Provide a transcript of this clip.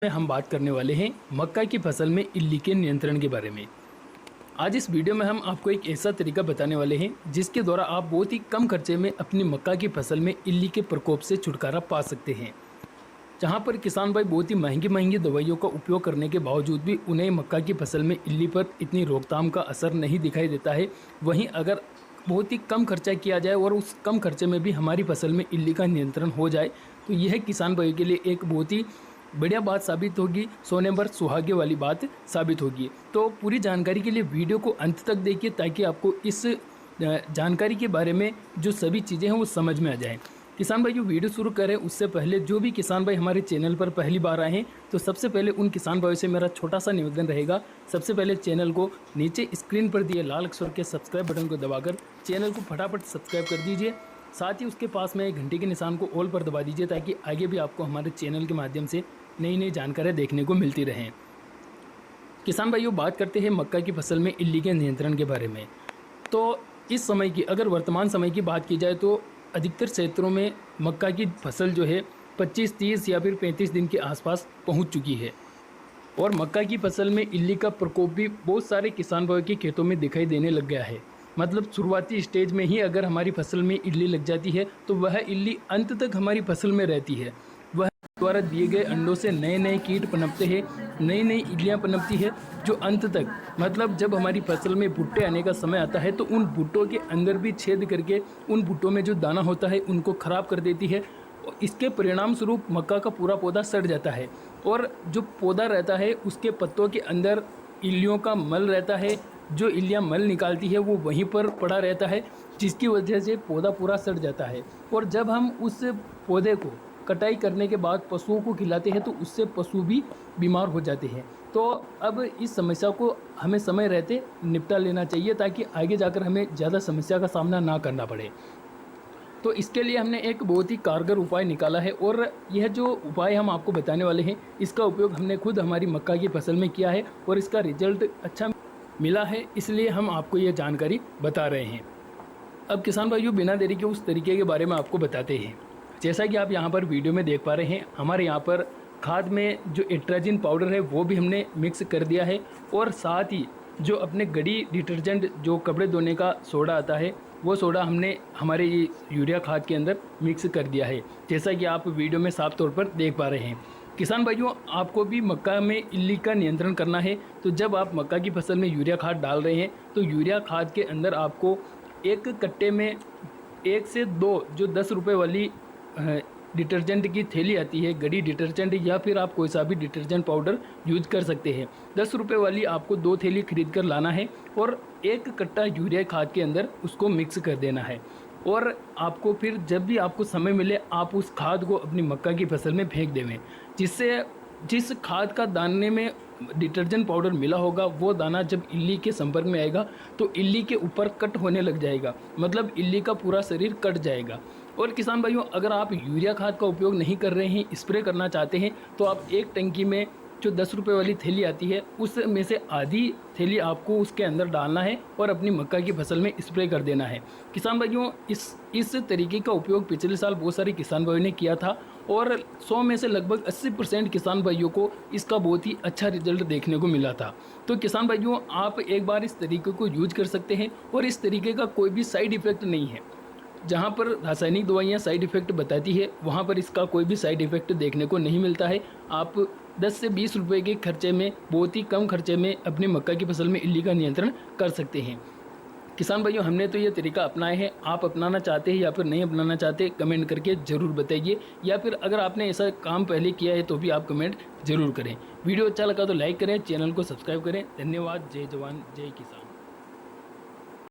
में हम बात करने वाले हैं मक्का की फसल में इल्ली के नियंत्रण के बारे में। आज इस वीडियो में हम आपको एक ऐसा तरीका बताने वाले हैं जिसके द्वारा आप बहुत ही कम खर्चे में अपनी मक्का की फसल में इल्ली के प्रकोप से छुटकारा पा सकते हैं। जहां पर किसान भाई बहुत ही महंगी महंगी दवाइयों का उपयोग करने के बावजूद भी उन्हें मक्का की फसल में इल्ली पर इतनी रोकथाम का असर नहीं दिखाई देता है, वहीं अगर बहुत ही कम खर्चा किया जाए और उस कम खर्चे में भी हमारी फसल में इल्ली का नियंत्रण हो जाए तो यह किसान भाई के लिए एक बहुत ही बढ़िया बात साबित होगी, सोने पर सुहागे वाली बात साबित होगी। तो पूरी जानकारी के लिए वीडियो को अंत तक देखिए ताकि आपको इस जानकारी के बारे में जो सभी चीज़ें हैं वो समझ में आ जाए। किसान भाई जो वीडियो शुरू करें उससे पहले जो भी किसान भाई हमारे चैनल पर पहली बार आए हैं तो सबसे पहले उन किसान भाइयों से मेरा छोटा सा निवेदन रहेगा, सबसे पहले चैनल को नीचे स्क्रीन पर दिए लाल अक्षर के सब्सक्राइब बटन को दबाकर चैनल को फटाफट सब्सक्राइब कर दीजिए। साथ ही उसके पास में घंटे के निशान को ऑल पर दबा दीजिए ताकि आगे भी आपको हमारे चैनल के माध्यम से नई नई जानकारियाँ देखने को मिलती रहें। किसान भाइयों बात करते हैं मक्का की फसल में इल्ली के नियंत्रण के बारे में। तो इस समय की अगर वर्तमान समय की बात की जाए तो अधिकतर क्षेत्रों में मक्का की फसल जो है 25, 30 या फिर 35 दिन के आसपास पहुंच चुकी है और मक्का की फसल में इल्ली का प्रकोप भी बहुत सारे किसान भाइयों के खेतों में दिखाई देने लग गया है। मतलब शुरुआती स्टेज में ही अगर हमारी फसल में इल्ली लग जाती है तो वह इल्ली अंत तक हमारी फसल में रहती है। वह द्वारा दिए गए अंडों से नए नए कीट पनपते हैं, नई नई इल्लियाँ पनपती है जो अंत तक मतलब जब हमारी फसल में भुट्टे आने का समय आता है तो उन भुट्टों के अंदर भी छेद करके उन भुट्टों में जो दाना होता है उनको ख़राब कर देती है। इसके परिणाम स्वरूप मक्का का पूरा पौधा सड़ जाता है और जो पौधा रहता है उसके पत्तों के अंदर इल्लियों का मल रहता है। जो इल्लियाँ मल निकालती है वो वहीं पर पड़ा रहता है जिसकी वजह से पौधा पूरा सड़ जाता है। और जब हम उस पौधे को कटाई करने के बाद पशुओं को खिलाते हैं तो उससे पशु भी बीमार हो जाते हैं। तो अब इस समस्या को हमें समय रहते निपटा लेना चाहिए ताकि आगे जाकर हमें ज़्यादा समस्या का सामना ना करना पड़े। तो इसके लिए हमने एक बहुत ही कारगर उपाय निकाला है और यह जो उपाय हम आपको बताने वाले हैं इसका उपयोग हमने खुद हमारी मक्का की फसल में किया है और इसका रिजल्ट अच्छा मिला है, इसलिए हम आपको ये जानकारी बता रहे हैं। अब किसान भाइयों बिना देरी के उस तरीके के बारे में आपको बताते हैं। जैसा कि आप यहाँ पर वीडियो में देख पा रहे हैं हमारे यहाँ पर खाद में जो एट्राजिन पाउडर है वो भी हमने मिक्स कर दिया है और साथ ही जो अपने गड़ी डिटर्जेंट जो कपड़े धोने का सोडा आता है वो सोडा हमने हमारे यूरिया खाद के अंदर मिक्स कर दिया है, जैसा कि आप वीडियो में साफ तौर पर देख पा रहे हैं। किसान भाइयों आपको भी मक्का में इल्ली का नियंत्रण करना है तो जब आप मक्का की फसल में यूरिया खाद डाल रहे हैं तो यूरिया खाद के अंदर आपको एक कट्टे में 1 से 2 जो 10 रुपये वाली डिटर्जेंट की थैली आती है, गड़ी डिटर्जेंट या फिर आप कोई सा भी डिटर्जेंट पाउडर यूज कर सकते हैं। 10 रुपये वाली आपको 2 थैली खरीद कर लाना है और 1 कट्टा यूरिया खाद के अंदर उसको मिक्स कर देना है। और आपको फिर जब भी आपको समय मिले आप उस खाद को अपनी मक्का की फसल में फेंक देवें, जिससे जिस खाद का दाने में डिटर्जेंट पाउडर मिला होगा वो दाना जब इल्ली के संपर्क में आएगा तो इल्ली के ऊपर कट होने लग जाएगा, मतलब इल्ली का पूरा शरीर कट जाएगा। और किसान भाइयों अगर आप यूरिया खाद का उपयोग नहीं कर रहे हैं, स्प्रे करना चाहते हैं तो आप एक टंकी में जो 10 रुपये वाली थैली आती है उसमें से आधी थैली आपको उसके अंदर डालना है और अपनी मक्का की फसल में स्प्रे कर देना है। किसान भाइयों इस तरीके का उपयोग पिछले साल बहुत सारे किसान भाइयों ने किया था और 100 में से लगभग 80% किसान भाइयों को इसका बहुत ही अच्छा रिजल्ट देखने को मिला था। तो किसान भाइयों आप एक बार इस तरीके को यूज कर सकते हैं और इस तरीके का कोई भी साइड इफ़ेक्ट नहीं है। जहाँ पर रासायनिक दवाइयाँ साइड इफ़ेक्ट बताती है वहाँ पर इसका कोई भी साइड इफ़ेक्ट देखने को नहीं मिलता है। आप 10 से 20 रुपये के खर्चे में बहुत ही कम खर्चे में अपनी मक्का की फसल में इल्ली का नियंत्रण कर सकते हैं। किसान भाइयों हमने तो ये तरीका अपनाए हैं, आप अपनाना चाहते हैं या फिर नहीं अपनाना चाहते कमेंट करके ज़रूर बताइए, या फिर अगर आपने ऐसा काम पहले किया है तो भी आप कमेंट ज़रूर करें। वीडियो अच्छा लगा तो लाइक करें, चैनल को सब्सक्राइब करें। धन्यवाद। जय जवान जय किसान।